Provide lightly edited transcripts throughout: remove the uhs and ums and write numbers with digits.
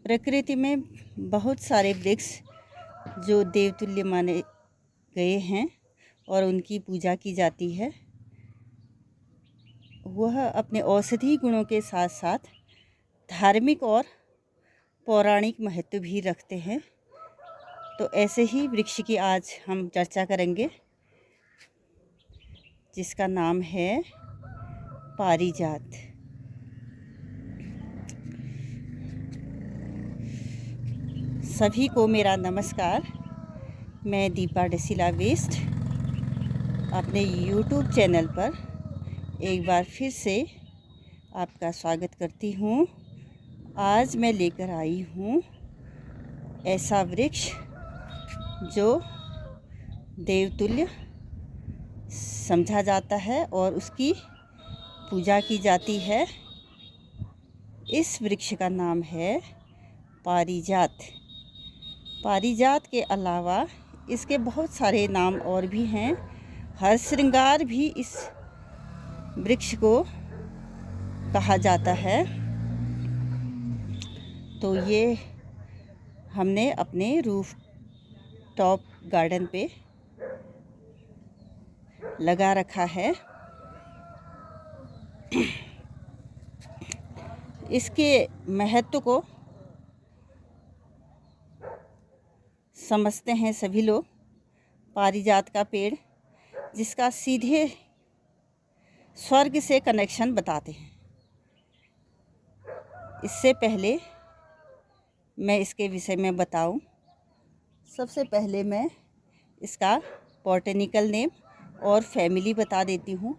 प्रकृति में बहुत सारे वृक्ष जो देवतुल्य माने गए हैं और उनकी पूजा की जाती है। वह अपने औषधि गुणों के साथ साथ धार्मिक और पौराणिक महत्व भी रखते हैं। तो ऐसे ही वृक्ष की आज हम चर्चा करेंगे, जिसका नाम है पारिजात। सभी को मेरा नमस्कार। मैं दीपा डेसिला वेस्ट अपने YouTube चैनल पर एक बार फिर से आपका स्वागत करती हूँ। आज मैं लेकर आई हूँ ऐसा वृक्ष जो देवतुल्य समझा जाता है और उसकी पूजा की जाती है। इस वृक्ष का नाम है पारिजात। पारिजात के अलावा इसके बहुत सारे नाम और भी हैं। हर श्रृंगार भी इस वृक्ष को कहा जाता है। तो ये हमने अपने रूफ टॉप गार्डन पे लगा रखा है। इसके महत्व को समझते हैं सभी लोग। पारिजात का पेड़ जिसका सीधे स्वर्ग से कनेक्शन बताते हैं। इससे पहले मैं इसके विषय में बताऊं, सबसे पहले मैं इसका बॉटेनिकल नेम और फैमिली बता देती हूँ।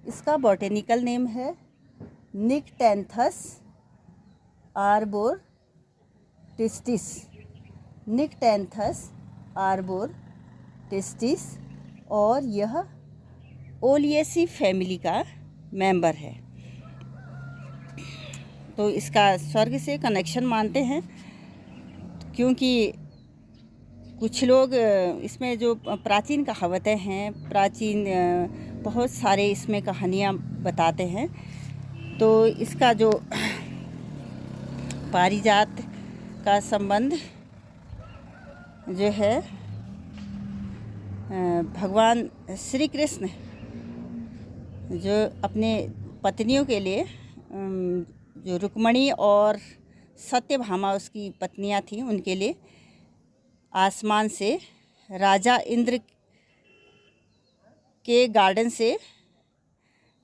इसका बॉटेनिकल नेम है निक्टेंथस आर्बोरिस्टिस। निक्टेंथस आर्बोरिस्टिस और यह ओलिएसी फैमिली का मेंबर है। तो इसका स्वर्ग से कनेक्शन मानते हैं, क्योंकि कुछ लोग इसमें जो प्राचीन कहावतें हैं, प्राचीन बहुत सारे इसमें कहानियाँ बताते हैं। तो इसका जो पारिजात का संबंध जो है भगवान श्री कृष्ण जो अपने पत्नियों के लिए जो रुक्मणी और सत्यभामा उसकी पत्नियां थीं, उनके लिए आसमान से राजा इंद्र के गार्डन से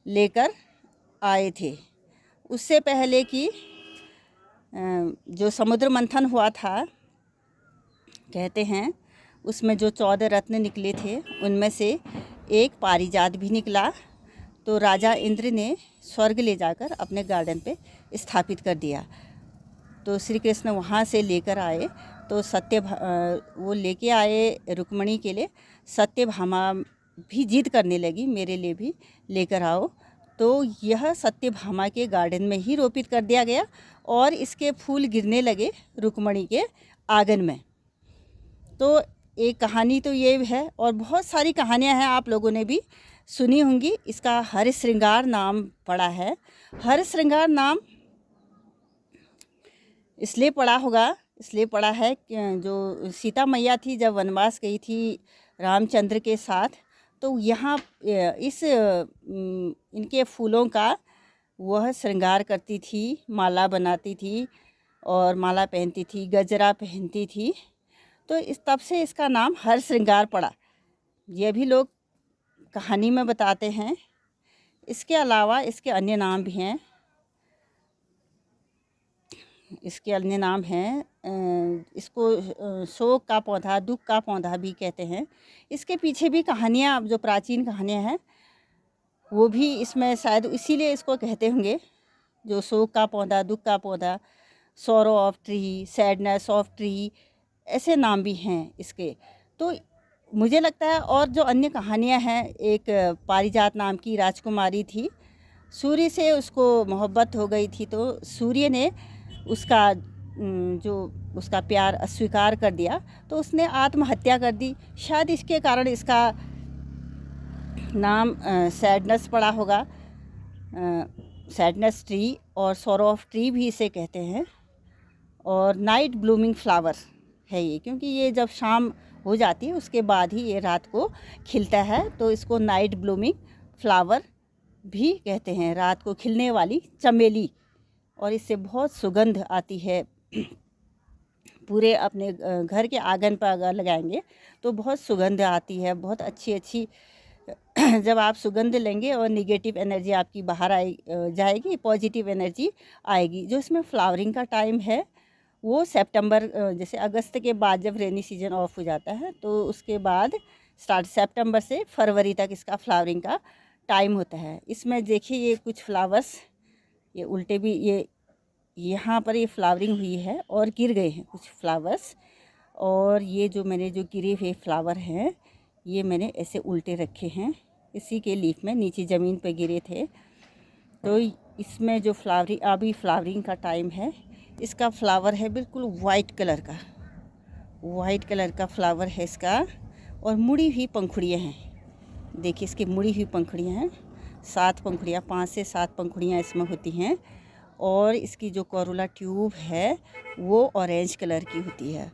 लेकर आए थे। उससे पहले कि जो समुद्र मंथन हुआ था, कहते हैं उसमें जो 14 रत्न निकले थे, उनमें से एक पारिजात भी निकला। तो राजा इंद्र ने स्वर्ग ले जाकर अपने गार्डन पे स्थापित कर दिया। तो श्री कृष्ण वहाँ से लेकर आए। तो वो लेके आए रुक्मणी के लिए। सत्यभामा भी जिद करने लगी, मेरे लिए भी लेकर आओ। तो यह सत्यभामा के गार्डन में ही रोपित कर दिया गया और इसके फूल गिरने लगे रुक्मणी के आंगन में। तो एक कहानी तो ये है और बहुत सारी कहानियां हैं, आप लोगों ने भी सुनी होंगी। इसका हर श्रृंगार नाम पड़ा है। हर श्रृंगार नाम इसलिए पड़ा है कि जो सीता मैया थी, जब वनवास गई थी रामचंद्र के साथ, तो यहाँ इनके फूलों का वह श्रृंगार करती थी, माला बनाती थी और माला पहनती थी, गजरा पहनती थी। तो इस तब से इसका नाम हर श्रृंगार पड़ा। यह भी लोग कहानी में बताते हैं। इसके अलावा इसके अन्य नाम भी हैं। इसके अन्य नाम हैं, इसको शोक का पौधा, दुख का पौधा भी कहते हैं। इसके पीछे भी कहानियाँ, जो प्राचीन कहानियाँ हैं, वो भी इसमें शायद इसीलिए इसको कहते होंगे। जो शोक का पौधा, दुख का पौधा, sorrow of tree, sadness of tree, ऐसे नाम भी हैं इसके। तो मुझे लगता है और जो अन्य कहानियाँ हैं, एक पारिजात नाम की राजकुमारी थी, सूर्य से उसको मोहब्बत हो गई थी। तो सूर्य ने उसका प्यार अस्वीकार कर दिया, तो उसने आत्महत्या कर दी। शायद इसके कारण इसका नाम सैडनेस पड़ा होगा। सैडनेस ट्री और सॉरो ऑफ ट्री भी इसे कहते हैं। और नाइट ब्लूमिंग फ्लावर है ये, क्योंकि ये जब शाम हो जाती है उसके बाद ही ये रात को खिलता है, तो इसको नाइट ब्लूमिंग फ्लावर भी कहते हैं, रात को खिलने वाली चमेली। और इससे बहुत सुगंध आती है। पूरे अपने घर के आंगन पर अगर लगाएंगे तो बहुत सुगंध आती है, बहुत अच्छी अच्छी जब आप सुगंध लेंगे और निगेटिव एनर्जी आपकी बाहर जाएगी, पॉजिटिव एनर्जी आएगी। जो इसमें फ्लावरिंग का टाइम है वो सितंबर, जैसे अगस्त के बाद जब रेनी सीजन ऑफ हो जाता है तो उसके बाद स्टार्ट सितंबर से फरवरी तक इसका फ्लावरिंग का टाइम होता है। इसमें देखिए ये कुछ फ्लावर्स ये उल्टे भी, ये यहाँ पर ये फ्लावरिंग हुई है और गिर गए हैं कुछ फ्लावर्स। और ये जो मैंने जो गिरे हुए फ्लावर हैं ये मैंने ऐसे उल्टे रखे हैं, इसी के लीफ में नीचे ज़मीन पर गिरे थे। तो इसमें जो अभी फ्लावरिंग का टाइम है, इसका फ्लावर है बिल्कुल वाइट कलर का, वाइट कलर का फ्लावर है इसका। और मुड़ी हुई पंखुड़ियाँ हैं, देखिए इसकी मुड़ी हुई पंखुड़ियाँ हैं, 7 पंखुड़ियाँ, 5 से 7 पंखुड़ियाँ इसमें होती हैं। और इसकी जो कोरोला ट्यूब है वो ऑरेंज कलर की होती है,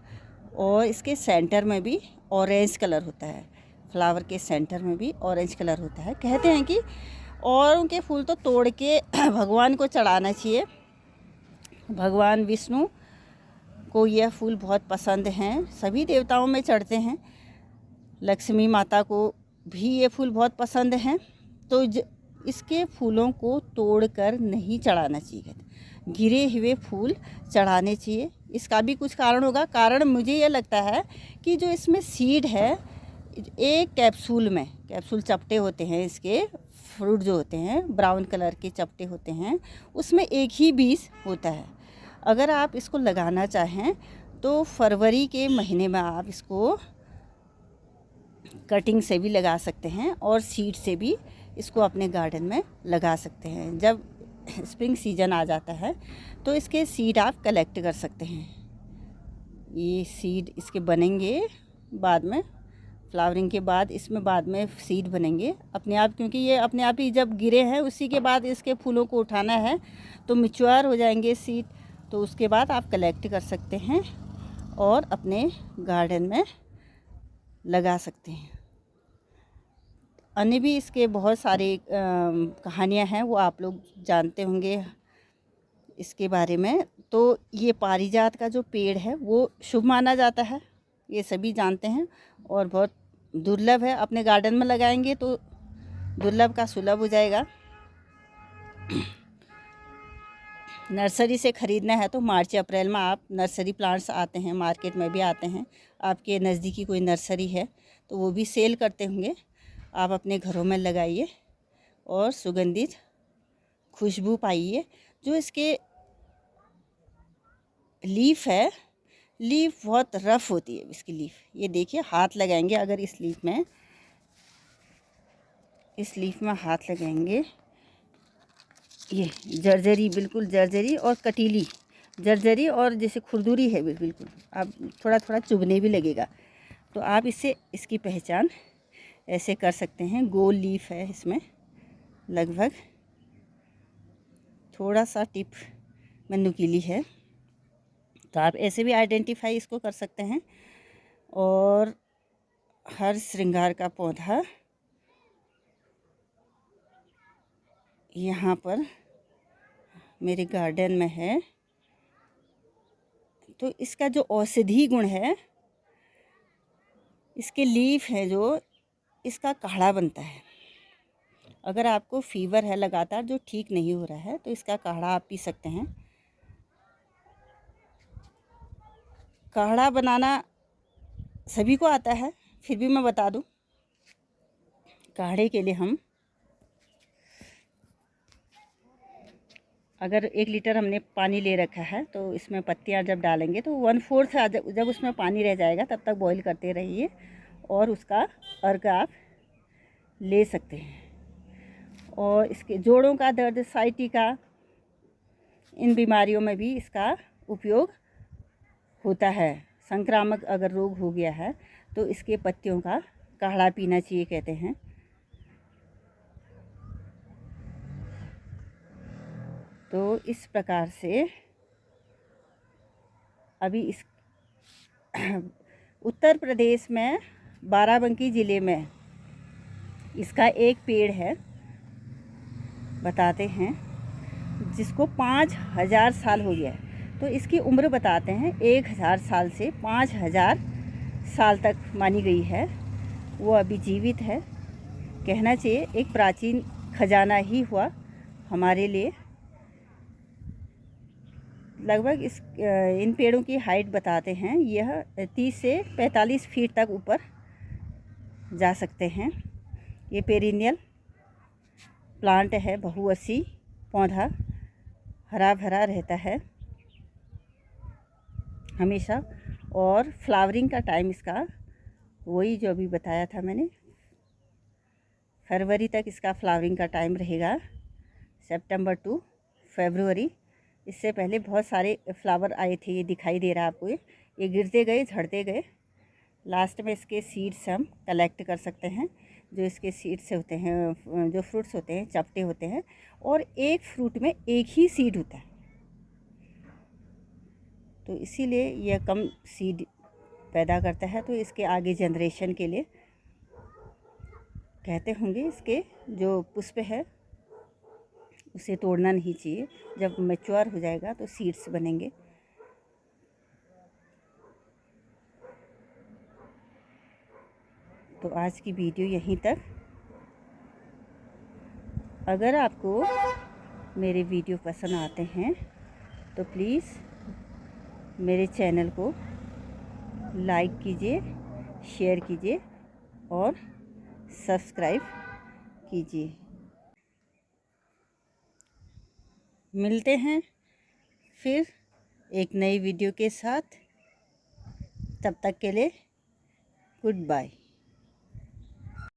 और इसके सेंटर में भी ऑरेंज कलर होता है, फ्लावर के सेंटर में भी ऑरेंज कलर होता है। कहते हैं कि और उनके फूल तो तोड़ के भगवान को चढ़ाना चाहिए, भगवान विष्णु को यह फूल बहुत पसंद हैं, सभी देवताओं में चढ़ते हैं, लक्ष्मी माता को भी ये फूल बहुत पसंद हैं। तो इसके फूलों को तोड़कर नहीं चढ़ाना चाहिए, गिरे हुए फूल चढ़ाने चाहिए। इसका भी कुछ कारण होगा, कारण मुझे ये लगता है कि जो इसमें सीड है, एक कैप्सूल चपटे होते हैं, इसके फ्रूट जो होते हैं ब्राउन कलर के चपटे होते हैं, उसमें एक ही बीज होता है। अगर आप इसको लगाना चाहें तो फरवरी के महीने में आप इसको कटिंग से भी लगा सकते हैं और सीड से भी इसको अपने गार्डन में लगा सकते हैं। जब स्प्रिंग सीजन आ जाता है तो इसके सीड आप कलेक्ट कर सकते हैं। ये सीड इसके बनेंगे बाद में, फ्लावरिंग के बाद इसमें बाद में सीड बनेंगे अपने आप, क्योंकि ये अपने आप ही जब गिरे हैं उसी के बाद इसके फूलों को उठाना है तो मैच्योर हो जाएंगे सीड, तो उसके बाद आप कलेक्ट कर सकते हैं और अपने गार्डन में लगा सकते हैं। अन्य भी इसके बहुत सारे कहानियाँ हैं, वो आप लोग जानते होंगे इसके बारे में। तो ये पारिजात का जो पेड़ है वो शुभ माना जाता है, ये सभी जानते हैं, और बहुत दुर्लभ है। अपने गार्डन में लगाएंगे तो दुर्लभ का सुलभ हो जाएगा। नर्सरी से ख़रीदना है तो मार्च अप्रैल में आप नर्सरी प्लांट्स आते हैं, मार्केट में भी आते हैं। आपके नज़दीकी कोई नर्सरी है तो वो भी सेल करते होंगे, आप अपने घरों में लगाइए और सुगंधित खुशबू पाइए। जो इसके लीफ है, लीफ बहुत रफ़ होती है इसकी लीफ, ये देखिए हाथ लगाएंगे अगर इस लीफ में हाथ लगाएंगे, ये जर्जरी, बिल्कुल जर्जरी और कटीली जर्जरी, और जैसे खुरदुरी है बिल्कुल, आप थोड़ा थोड़ा चुभने भी लगेगा। तो आप इसकी पहचान ऐसे कर सकते हैं। गोल लीफ है इसमें, लगभग थोड़ा सा टिप में नुकीली है, तो आप ऐसे भी आइडेंटिफाई इसको कर सकते हैं। और हर श्रृंगार का पौधा यहाँ पर मेरे गार्डन में है, तो इसका जो औषधि गुण है, इसके लीफ है जो, इसका काढ़ा बनता है। अगर आपको फीवर है लगातार जो ठीक नहीं हो रहा है तो इसका काढ़ा आप पी सकते हैं। काढ़ा बनाना सभी को आता है, फिर भी मैं बता दूं। काढ़े के लिए हम अगर 1 लीटर हमने पानी ले रखा है तो इसमें पत्तियां जब डालेंगे तो 1/4 जब उसमें पानी रह जाएगा तब तक बॉईल करते रहिए और उसका अर्क आप ले सकते हैं। और इसके जोड़ों का दर्द, साइटिका, इन बीमारियों में भी इसका उपयोग होता है। संक्रामक अगर रोग हो गया है तो इसके पत्तियों का काढ़ा पीना चाहिए कहते हैं। तो इस प्रकार से अभी इस उत्तर प्रदेश में बाराबंकी ज़िले में इसका एक पेड़ है, बताते हैं, जिसको 5000 साल हो गया है। तो इसकी उम्र बताते हैं 1000 साल से 5000 साल तक मानी गई है। वो अभी जीवित है। कहना चाहिए एक प्राचीन खजाना ही हुआ हमारे लिए। लगभग इन पेड़ों की हाइट बताते हैं, यह 30 से 45 फीट तक ऊपर जा सकते हैं। ये पेरिनियल प्लांट है, बहुवर्षीय पौधा, हरा भरा रहता है हमेशा। और फ्लावरिंग का टाइम इसका वही जो अभी बताया था मैंने, फरवरी तक इसका फ्लावरिंग का टाइम रहेगा, सितंबर टू फरवरी। इससे पहले बहुत सारे फ्लावर आए थे, ये दिखाई दे रहा है आपको। ये गिरते गए, झड़ते गए। लास्ट में इसके सीड्स हम कलेक्ट कर सकते हैं। जो इसके सीड्स होते हैं, जो फ्रूट्स होते हैं, चपटे होते हैं, और एक फ्रूट में एक ही सीड होता है, तो इसीलिए यह कम सीड पैदा करता है। तो इसके आगे जनरेशन के लिए कहते होंगे, इसके जो पुष्प है उसे तोड़ना नहीं चाहिए। जब मैच्योर हो जाएगा तो सीड्स बनेंगे। तो आज की वीडियो यहीं तक। अगर आपको मेरे वीडियो पसंद आते हैं तो प्लीज़ मेरे चैनल को लाइक कीजिए, शेयर कीजिए और सब्सक्राइब कीजिए। मिलते हैं फिर एक नई वीडियो के साथ। तब तक के लिए गुड बाय।